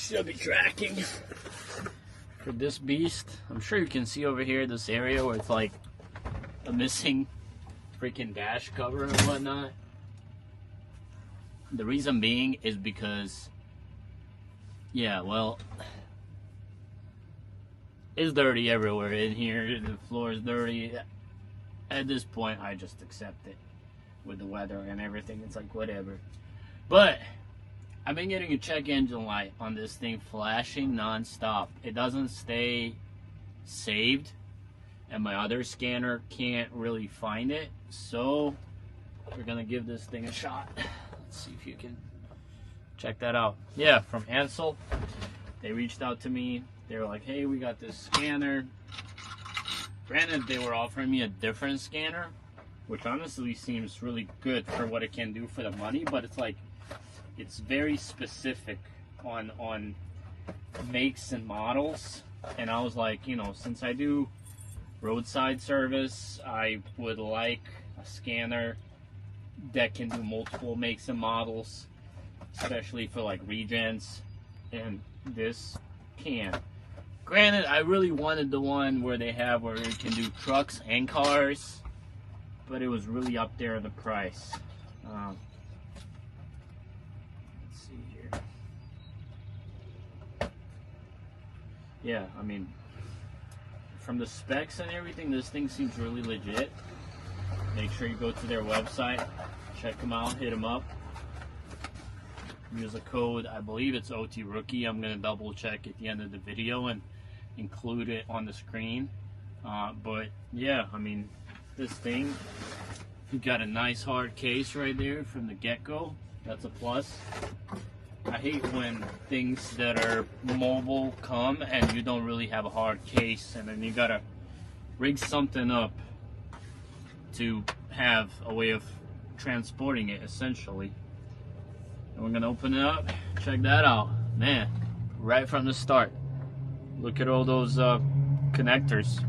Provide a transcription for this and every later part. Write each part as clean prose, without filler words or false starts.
still be tracking for this beast. I'm sure you can see over here this area where it's like a missing freaking dash cover and whatnot. The reason being is because, yeah, well, it's dirty everywhere in here. The floor is dirty. At this point, I just accept it with the weather and everything. It's like, whatever. But I've been getting a check engine light on this thing flashing non-stop. It doesn't stay saved, and my other scanner can't really find it. So we're gonna give this thing a shot. Let's see if you can check that out. Yeah, from ANCEL. They reached out to me. They were like, hey, we got this scanner. Granted, they were offering me a different scanner, which honestly seems really good for what it can do for the money, but it's like, it's very specific on makes and models. And I was like, you know, since I do roadside service, I would like a scanner that can do multiple makes and models, especially for like regens, and this can. Granted, I really wanted the one where they have where it can do trucks and cars, but it was really up there in the price. Let's see here. Yeah, I mean, from the specs and everything, this thing seems really legit. Make sure you go to their website, check them out, hit them up. Use a code, I believe it's OT Rookie. I'm gonna double check at the end of the video and include it on the screen. But yeah, I mean, this thing, you got a nice hard case right there from the get-go. That's a plus. I hate when things that are mobile come and you don't really have a hard case, and then you gotta rig something up to have a way of transporting it, essentially. And we're gonna open it up. Check that out, man. Right from the start, look at all those connectors.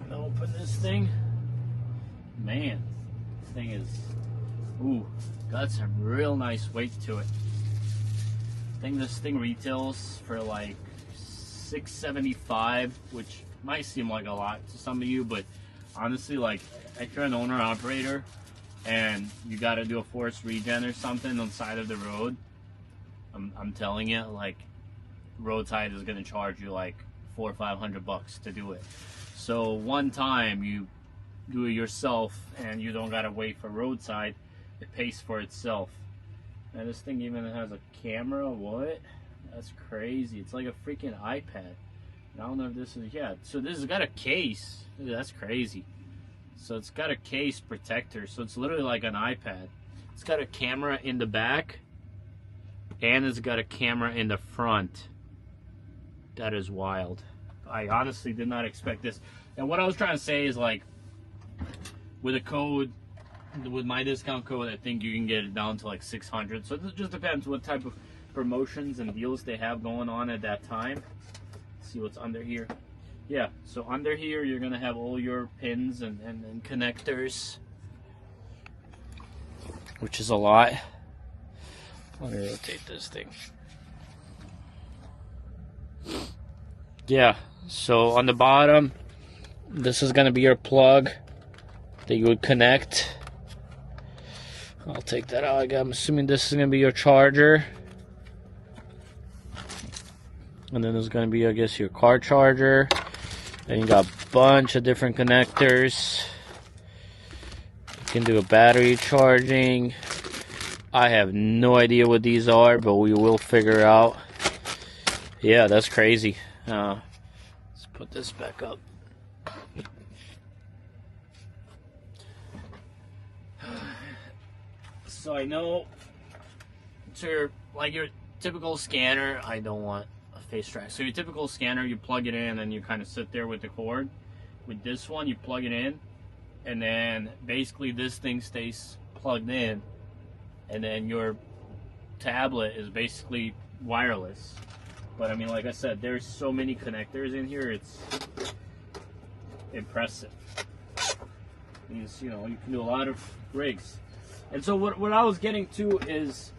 Gonna open this thing. Man, this thing is, ooh, got some real nice weight to it. I think this thing retails for like $675, which might seem like a lot to some of you, but honestly, like, if you're an owner operator and you got to do a forced regen or something on the side of the road, I'm telling you, like, roadside is going to charge you like $400 or $500 to do it. So one time you do it yourself and you don't got to wait for roadside, it pays for itself. And this thing even has a camera. What? That's crazy. It's like a freaking iPad. I don't know if this is, yeah, so this has got a case. That's crazy. So it's got a case protector, so it's literally like an iPad. It's got a camera in the back, and it's got a camera in the front. That is wild. I honestly did not expect this. And what I was trying to say is, like, with a code, with my discount code, I think you can get it down to like 600. So it just depends what type of promotions and deals they have going on at that time. See what's under here. Yeah, so under here you're gonna have all your pins and connectors, which is a lot. Let me rotate this thing. Yeah, so on the bottom, this is gonna be your plug that you would connect. I'll take that out. I'm assuming this is gonna be your charger. And then there's going to be, I guess, your car charger. And you got a bunch of different connectors. You can do a battery charging. I have no idea what these are, but we will figure out. Yeah, that's crazy. Let's put this back up. So I know, so like your typical scanner, I don't want face track. So your typical scanner, you plug it in and you kind of sit there with the cord. With this one, you plug it in, and then basically this thing stays plugged in, and then your tablet is basically wireless. But I mean, like I said, there's so many connectors in here, it's impressive. It means, you know, you can do a lot of rigs. And so what I was getting to is,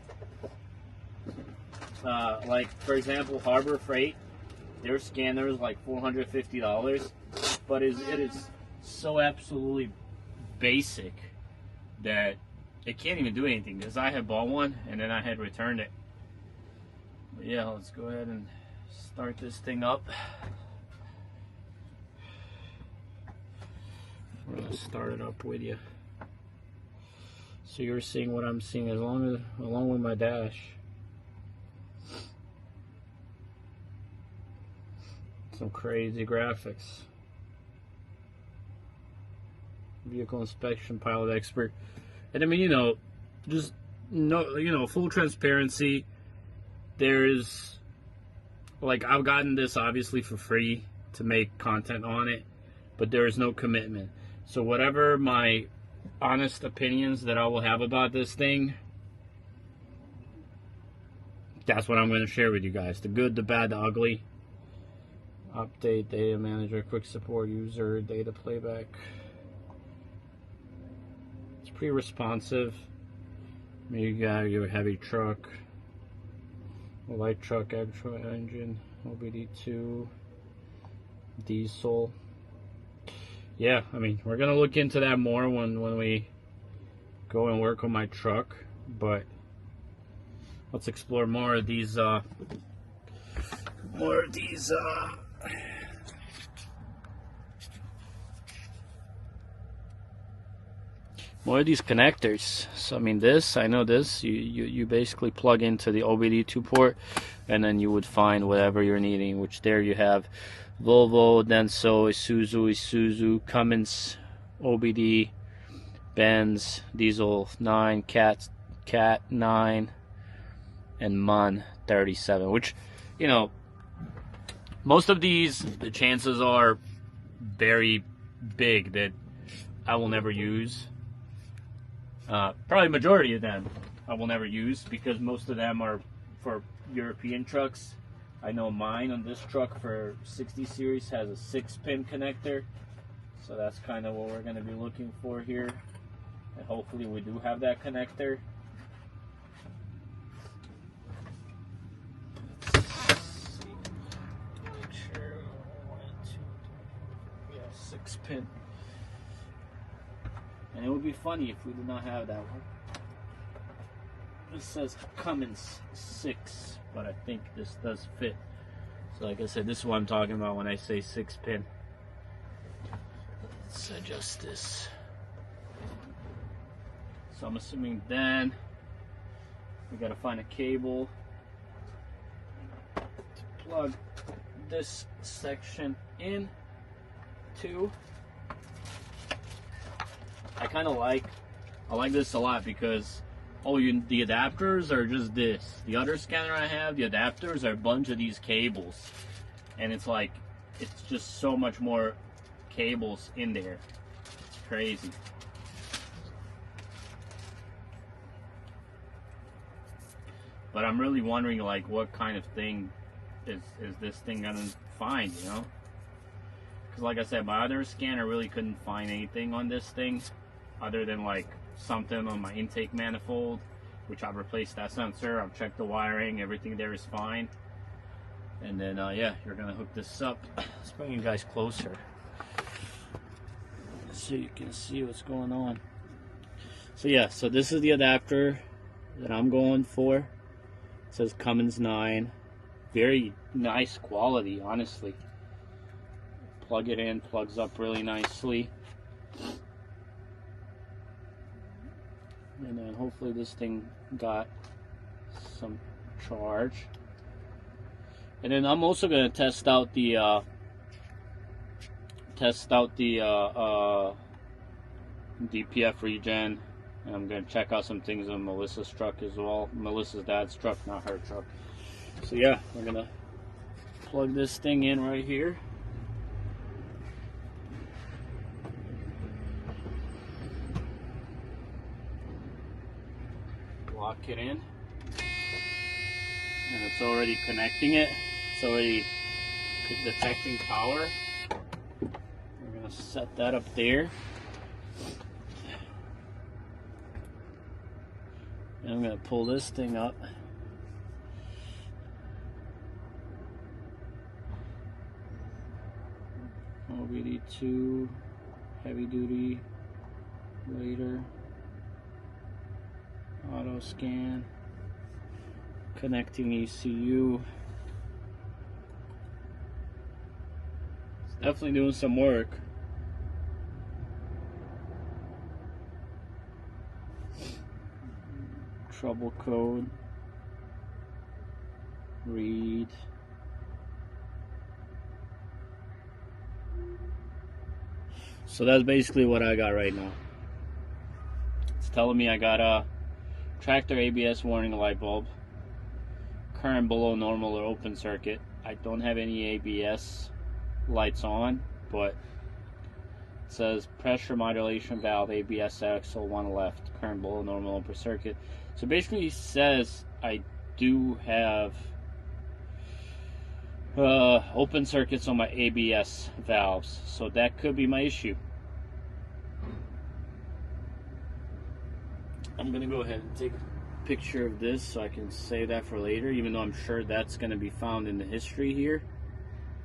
like for example, Harbor Freight, their scanner is like $450, but it is so absolutely basic that it can't even do anything, because I had bought one and then I had returned it. But yeah, let's go ahead and start this thing up. We're gonna start it up with you, so you're seeing what I'm seeing along with my dash. Some crazy graphics. Vehicle inspection, pilot expert. And I mean, you know, just no, you know, full transparency. There's, like, I've gotten this obviously for free to make content on it, but there is no commitment. So whatever my honest opinions that I will have about this thing, that's what I'm going to share with you guys. The good, the bad, the ugly. Update, data manager, quick support, user, data playback. It's pretty responsive. Maybe you got your heavy truck, a light truck, actual engine, OBD2, diesel. Yeah, I mean, we're gonna look into that more when we go and work on my truck, but let's explore more of these connectors. So I mean, this, I know this, you basically plug into the OBD2 port, and then you would find whatever you're needing, which there you have Volvo, Denso, Isuzu, Cummins, OBD, Benz, Diesel 9, Cat 9, and MUN 37, which, you know, most of these, the chances are very big that I will never use. Probably majority of them I will never use, because most of them are for European trucks. I know mine on this truck for 60 series has a 6-pin connector, so that's kind of what we're going to be looking for here, and hopefully we do have that connector. Let's see. Make sure 1, 2, 3, yeah, 6-pin. And it would be funny if we did not have that one. This says Cummins 6, but I think this does fit. So like I said, this is what I'm talking about when I say 6-pin. Let's adjust this. So I'm assuming then we gotta find a cable to plug this section in to. I like this a lot, because the adapters are just this. The other scanner I have, the adapters are a bunch of these cables, and it's like, it's just so much more cables in there. It's crazy. But I'm really wondering, like, what kind of thing is this thing gonna find, you know? Because like I said, my other scanner really couldn't find anything on this thing other than like something on my intake manifold, which I've replaced that sensor. I've checked the wiring, everything there is fine. And then yeah, you're gonna hook this up. Let's bring you guys closer so you can see what's going on. So yeah, so this is the adapter that I'm going for. It says Cummins 9. Very nice quality, honestly. Plug it in, plugs up really nicely. And then hopefully this thing got some charge. And then I'm also going to test out the DPF regen. And I'm going to check out some things on Melissa's truck as well. Melissa's dad's truck, not her truck. So yeah, we're going to plug this thing in right here. Lock it in, and it's already connecting it. It's already detecting power. We're gonna set that up there, and I'm gonna pull this thing up, OBD2, heavy duty, later, auto scan, connecting ECU. It's definitely doing some work. Trouble code, read. So that's basically what I got right now. It's telling me I got a tractor ABS warning light bulb, current below normal or open circuit. I don't have any ABS lights on, but it says pressure modulation valve, ABS axle, one left, current below normal, open circuit. So basically it says I do have open circuits on my ABS valves, so that could be my issue. I'm gonna go ahead and take a picture of this so I can save that for later, even though I'm sure that's gonna be found in the history here.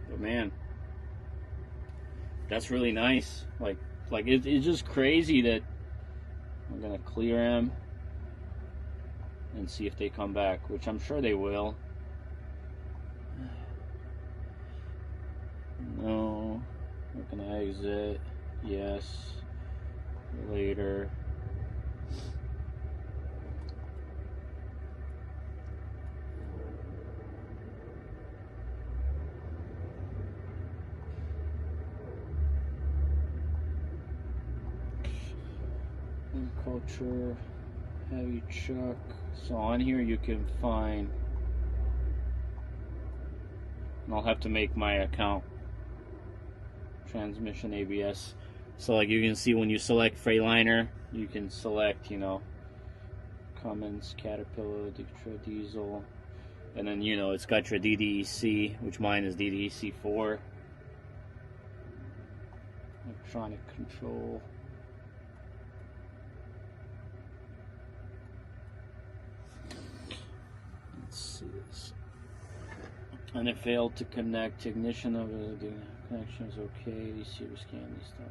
But man, that's really nice. Like it's just crazy that I'm gonna clear them and see if they come back, which I'm sure they will. No, we're gonna exit. Yes. Later. Agriculture, heavy truck. So on here you can find, and I'll have to make my account, transmission ABS. So like you can see when you select Freightliner, you can select, you know, Cummins, Caterpillar, Detroit Diesel, and then, you know, it's got your DDEC, which mine is DDEC4. Electronic control. Let's see this. And it failed to connect. Ignition of the connection is okay. ECU scan this stuff.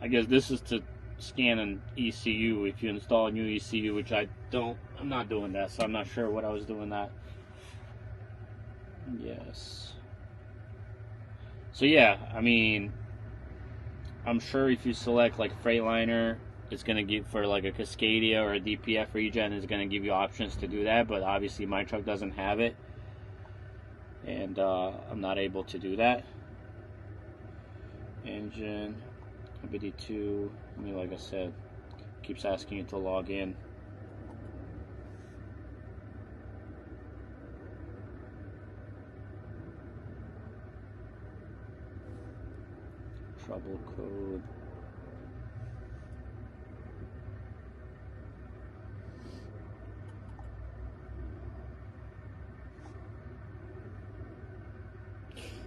I guess this is to scan an ECU if you install a new ECU, which I'm not doing that, so I'm not sure what I was doing that. Yes. So yeah, I mean, I'm sure if you select like Freightliner, it's gonna give, for like a Cascadia or a DPF regen, is gonna give you options to do that, but obviously my truck doesn't have it, and I'm not able to do that. Engine, OBD2, I mean, like I said, keeps asking you to log in. Trouble code.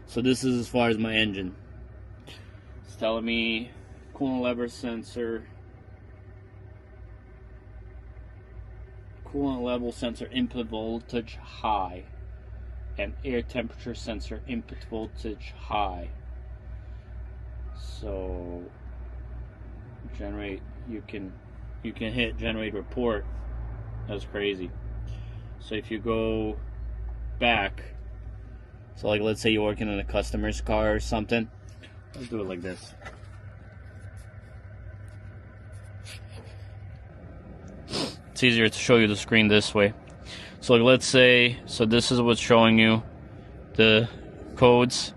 So this is as far as my engine. It's telling me coolant level sensor, input voltage high, and air temperature sensor input voltage high. So generate, you can hit generate report. That's crazy. So if you go back, so like let's say you're working in a customer's car or something, let's do it like this. It's easier to show you the screen this way. So like let's say, so this is what's showing you the codes.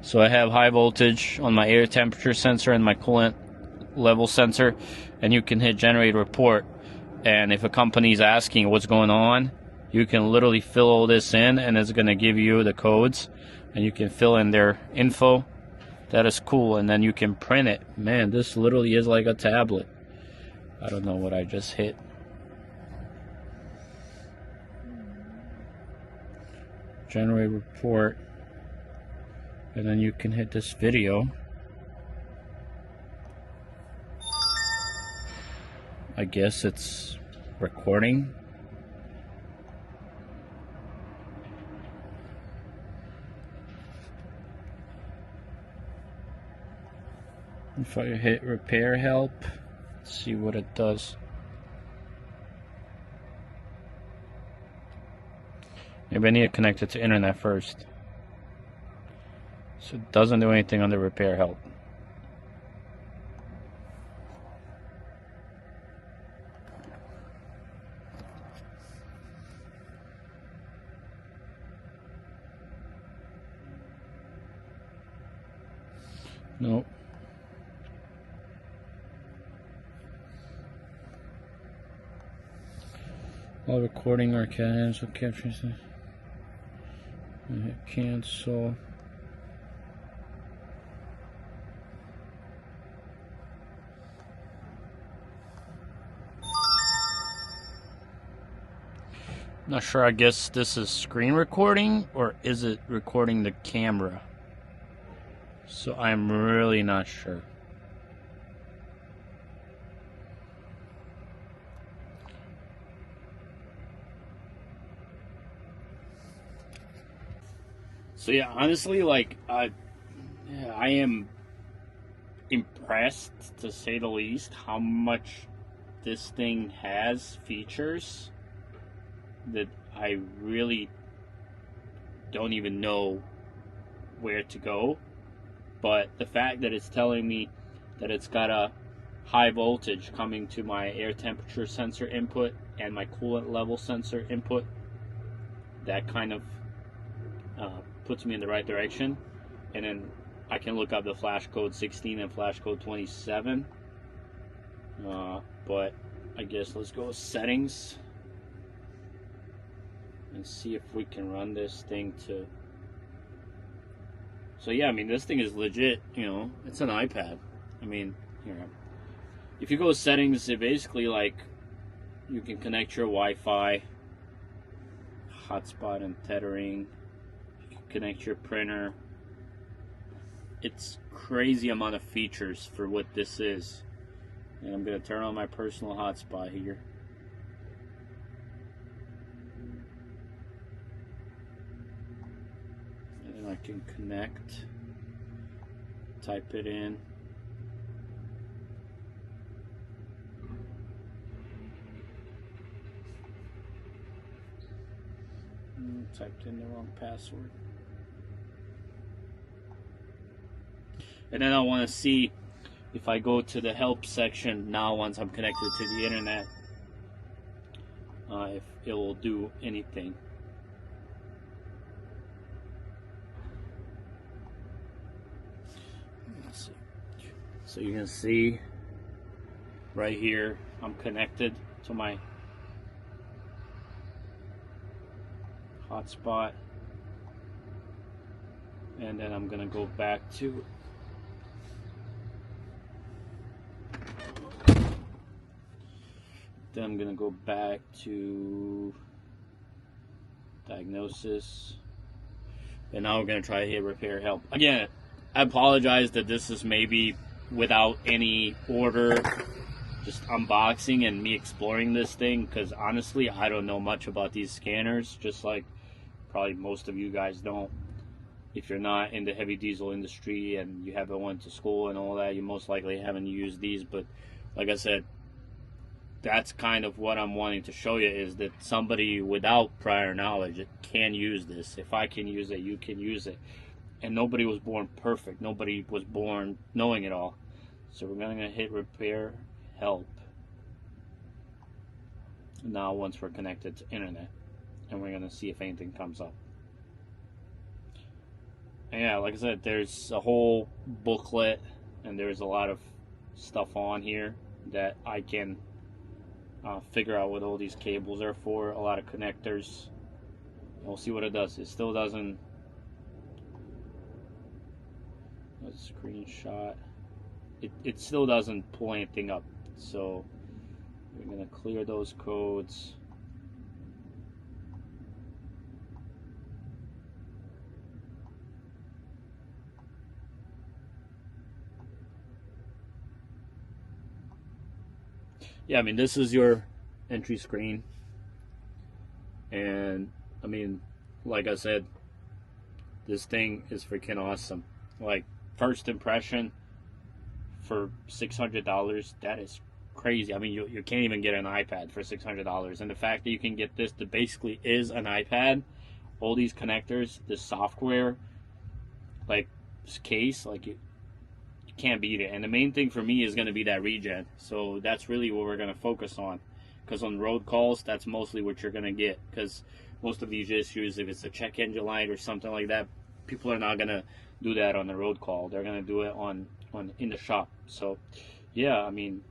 So I have high voltage on my air temperature sensor and my coolant level sensor, and you can hit generate report, and if a company's asking what's going on, you can literally fill all this in and it's going to give you the codes, and you can fill in their info. That is cool. And then you can print it. Man, this literally is like a tablet. I don't know what I just hit. Generate report, and then you can hit this video. I guess it's recording. If I hit repair help, let's see what it does. Maybe I need to connect it to internet first. So it doesn't do anything on the repair help. Nope. While recording our cancel captures. Cancel. Not sure. I guess this is screen recording, or is it recording the camera? So I'm really not sure. So yeah, honestly, like I am impressed, to say the least, how much this thing has features that I really don't even know where to go. But the fact that it's telling me that it's got a high voltage coming to my air temperature sensor input and my coolant level sensor input, that kind of puts me in the right direction. And then I can look up the flash code 16 and flash code 27. But I guess let's go with settings and see if we can run this thing to. So yeah, I mean, this thing is legit, you know, it's an iPad. I mean, here, if you go to settings, it basically, like, you can connect your Wi-Fi, hotspot and tethering, you can connect your printer. It's crazy amount of features for what this is. And I'm gonna turn on my personal hotspot here. I can connect, type it in. Typed in the wrong password. And then I want to see if I go to the help section now, once I'm connected to the internet, if it will do anything. So you can see right here, I'm connected to my hotspot, and then I'm gonna go back to diagnosis, and now we're gonna try to hit repair help again. I apologize that this is maybe without any order, just unboxing and me exploring this thing, because honestly I don't know much about these scanners, just like probably most of you guys don't. If you're not in the heavy diesel industry and you haven't went to school and all that, you most likely haven't used these. But like I said, that's kind of what I'm wanting to show you, is that somebody without prior knowledge can use this. If I can use it, you can use it. And nobody was born perfect. Nobody was born knowing it all. So we're going to hit repair help now once we're connected to internet, and we're going to see if anything comes up. And yeah, like I said, there's a whole booklet and there's a lot of stuff on here that I can figure out what all these cables are for, a lot of connectors. We'll see what it does. It still doesn't. Let's screenshot. It still doesn't pull anything up. So we're gonna clear those codes. Yeah, I mean, this is your entry screen, and I mean, like I said, this thing is freaking awesome. Like, first impression, for $600, that is crazy. I mean, you can't even get an iPad for $600, and the fact that you can get this that basically is an iPad, all these connectors, the software, like case, like you can't beat it. And the main thing for me is going to be that regen. So that's really what we're going to focus on, because on road calls, that's mostly what you're going to get, because most of these issues, if it's a check engine light or something like that, people are not going to do that on the road call. They're going to do it on in the shop. So yeah, I mean,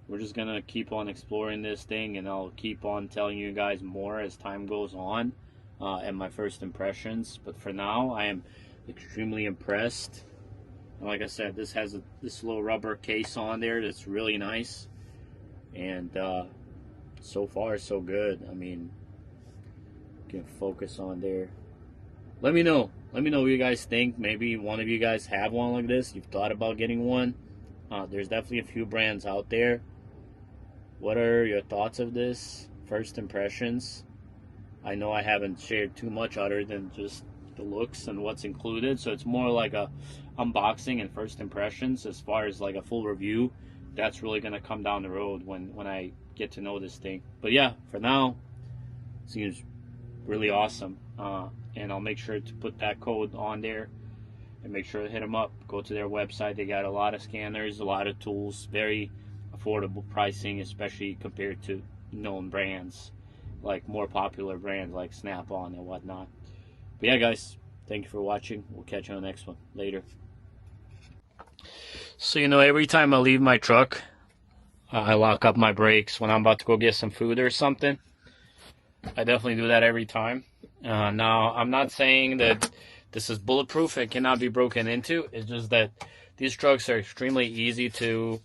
we're just going to keep on exploring this thing, and I'll keep on telling you guys more as time goes on, and my first impressions. But for now, I am extremely impressed. And like I said, this has this little rubber case on there that's really nice, and so far so good. I mean, can focus on there. Let me know what you guys think. Maybe one of you guys have one like this, you've thought about getting one. There's definitely a few brands out there. What are your thoughts of this? First impressions? I know I haven't shared too much other than just the looks and what's included, so it's more like a unboxing and first impressions. As far as like a full review, that's really gonna come down the road when I get to know this thing. But yeah, for now, it seems really awesome, and I'll make sure to put that code on there, and make sure to hit them up. Go to their website. They got a lot of scanners, a lot of tools, very affordable pricing, especially compared to known brands, like more popular brands like Snap-on and whatnot. But yeah, guys, thank you for watching. We'll catch you on the next one. Later. So, you know, every time I leave my truck, I lock up my brakes when I'm about to go get some food or something. I definitely do that every time. Now, I'm not saying that this is bulletproof. It cannot be broken into. It's just that these trucks are extremely easy to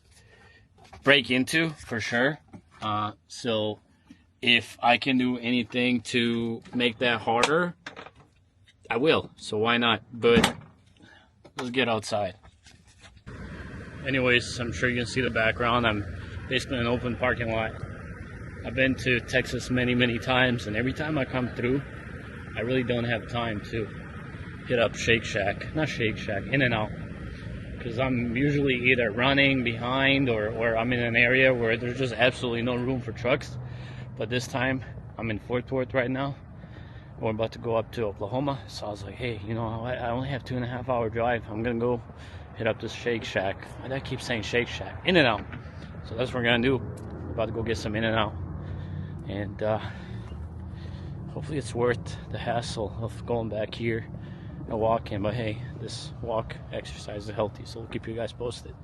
break into, for sure. So if I can do anything to make that harder, I will. So why not? But let's get outside. Anyways, I'm sure you can see the background. I'm basically in an open parking lot. I've been to Texas many times, and every time I come through, I really don't have time to hit up Shake Shack. Not Shake Shack, In-N-Out. Because I'm usually either running behind or I'm in an area where there's just absolutely no room for trucks. But this time, I'm in Fort Worth right now. We're about to go up to Oklahoma. So I was like, hey, you know, I only have 2.5 hour drive. I'm going to go hit up this Shake Shack. Why do I keep saying Shake Shack? In-N-Out. So that's what we're going to do. We're about to go get some In-N-Out. And hopefully it's worth the hassle of going back here and walking. But hey, this walk exercise is healthy, so we'll keep you guys posted.